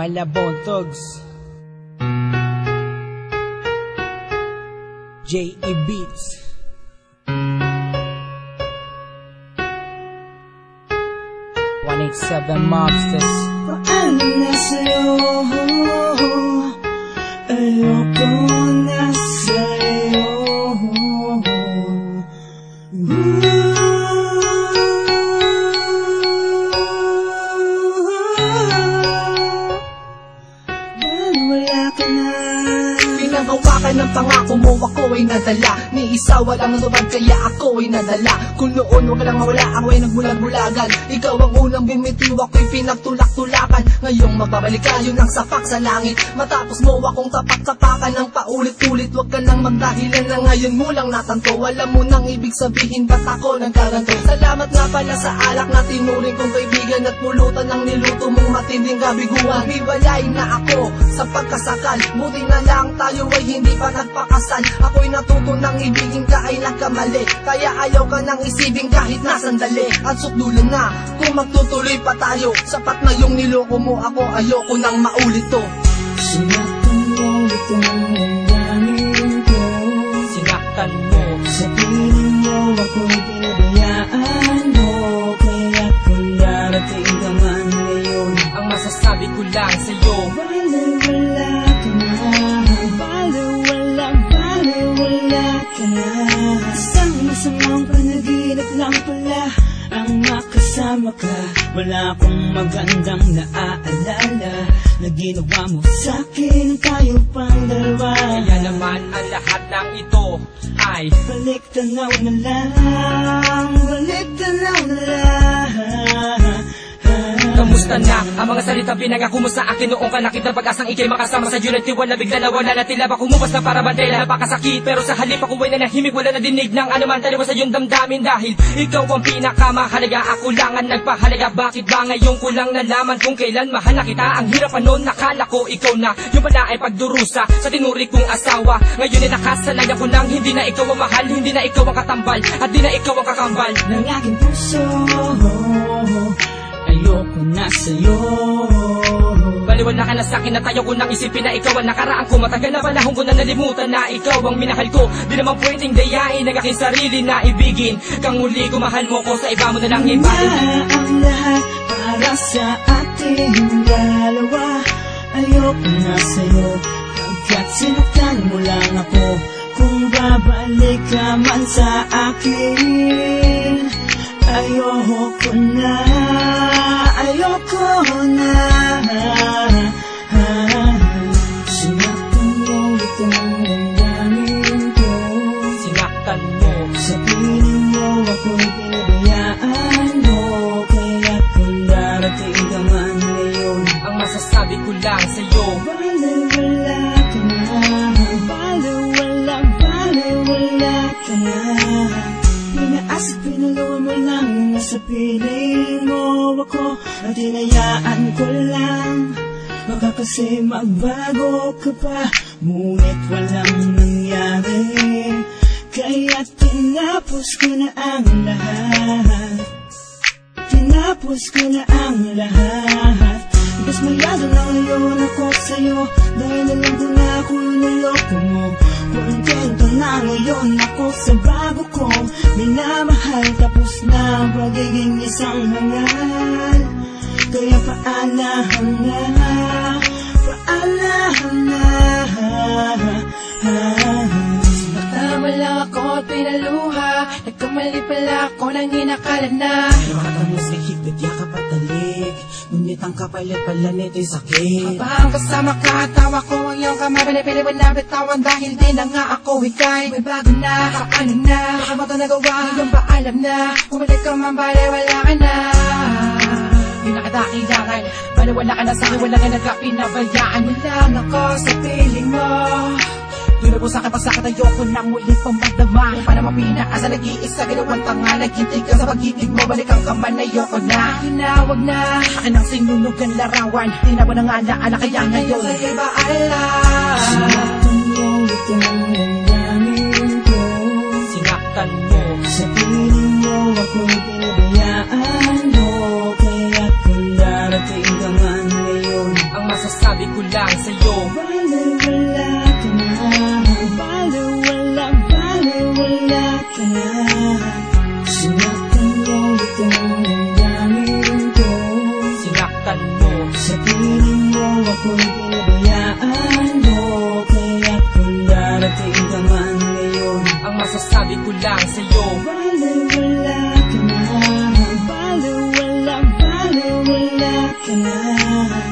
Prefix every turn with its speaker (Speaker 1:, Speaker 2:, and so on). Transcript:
Speaker 1: Malabon Thugs, J.E. Beats, #187 Mobsters.
Speaker 2: Paano na sa'yo? Ayoko na sa'yo. Wala ka na.
Speaker 3: Pinagawa ka ng pangako mo, ako ay nadala. Ni isa walang lumad, kaya ako ay nadala. Kung noon wag lang mawala, ako ay nagbulag-bulagan. Ikaw ang unang bumitiw, ako'y pinagtulak-tulakan. Ngayong magbabalik ka, yun ang sapak sa langit. Matapos mo akong tapak-tapakan ng paulit-ulit. Wag ka nang magdahilan na ngayon mo lang natanto. Alam mo nang ibig sabihin, ba't ako nagkaranto? Salamat nga pala sa alak na tinuring kong kaibigan at pulutan ng niluto mong matinding kabiguan. Hiwalay na ako sa pagkasakal, buti na lang tayo ay hindi pa nagpakasal. Ako'y natuto ng ibigin ka ay nagkamali, kaya ayaw ka nang isibing kahit na sandali. At sukdulan na kung magtutuloy pa tayo. Sapat na yung niloko mo, ako ayoko nang maulit to.
Speaker 2: Sinaktan mo itong hangganin ko.
Speaker 1: Sinaktan mo.
Speaker 2: Sa piling mo ako'y pinabayaan mo. Kaya kung darating ka man ngayon,
Speaker 1: ang masasabi ko lang sa'yo,
Speaker 2: baliwala ka na. Baliwala ka na. Isang masamang panaginip lang pala ang makasama ka. Wala akong magandang naaalala na ginawa mo sa'kin, tayo pang dalawa.
Speaker 1: kaya naman ang lahat ng ito ay
Speaker 2: Balik tanaw na lang, balik tanaw na lang.
Speaker 1: kamusta na? Ang mga salitang pinangako mo sa akin noong ka nakita pag-asang ikay makasama sa unit tiwala, bigla na wala na tila ba kumupas na para bandela. Napakasakit pero sa halip ako ay nanahimik, wala na dinig ng anuman taliwa sa iyong damdamin. Dahil ikaw ang pinakamahalaga, ako lang ang nagpahalaga. Bakit ba ngayon ko lang nalaman kung kailan mahal na kita? Ang hirap pa noon, nakala ko ikaw na yung pala ay pagdurusa sa tinuri kong asawa. Ngayon ay nakasanayan ko nang hindi na ikaw ang mahal, hindi na ikaw ang katambal, at di na ikaw ang kakambal
Speaker 2: ng aking puso. Ayoko na sa'yo.
Speaker 1: Baliwala ka na sa'kin at ayaw ko nang isipin na ikaw ang nakaraan ko. Matagal na panahon ko na nalimutan na ikaw ang minahal ko. Di naman pwedeng dayain ang aking sarili na ibigin kang muli ko, mahal mo ko, sa iba mo na lang ibalin.
Speaker 2: Ang lahat para sa ating dalawa. Ayoko na sa'yo pagkat sinaktan mo lang ako. Kung babalik ka man sa akin, ayoko na, ayoko na. Sinaktan mo itong hangganin ko.
Speaker 1: Sinaktan mo.
Speaker 2: Sa piling mo ako'y pinabayaan mo. Kaya kung darating ka man ngayon,
Speaker 1: ang masasabi ko lang sa'yo,
Speaker 2: baliwala ka na. Baliwala ka na. Pinaas at pinalawa mo lang sa piling mo ako, at hinayaan ko lang. Baka kasi magbago ka pa, ngunit walang nangyari. Kaya tinapos ko na ang lahat. Tinapos ko na ang lahat. Mas mayado na ngayon ako sa'yo, dahil alam ko na kung niloko mo. Kontento na ngayon ako sa bago kong minamahal. Tapos na ang pagiging isang hangal. Kaya paanahan na, paanahan na.
Speaker 3: Tama lang ako at pinaluha, nagkamali pala ako nang inakala na
Speaker 2: Iwakatan mo sa higpit, yakap at talik, ngunit ang kapalit pala nito'y sakit.
Speaker 3: Habang kasama ka, tawa ko ang iyong kamay, pinipiliwan na bitawan dahil di na nga ako ikay. May bago na, paano na, baka mo ito nagawa, hanggang ba alam na, bumalik ka man bale, wala ka na. Di na kadakilangan, bale wala ka na sa'kin, wala ka nagkapinabayaan. Lang ako sa piling mo, tuloy po sa'kin pagsakit, ayoko na muli kong magdama. Kung paano mapinaasa, nag-iisa, ginawang tanga, naghintig ka sa pag-ibig mo, balik ang kaman, ayoko na. Hinawag na, akin ang sinunog ang larawan, di na ba nang alaala, kaya ngayon sa'yo ba alam?
Speaker 2: Sinaktan mo itong hangganin ko.
Speaker 1: sinaktan mo.
Speaker 2: Sa piling mo ako'y pinabayaan mo. Kaya kung darating ka man ngayon,
Speaker 1: Ang masasabi masasabi ko lang sa'yo,
Speaker 2: Baliwala ka na, baliwala ka na.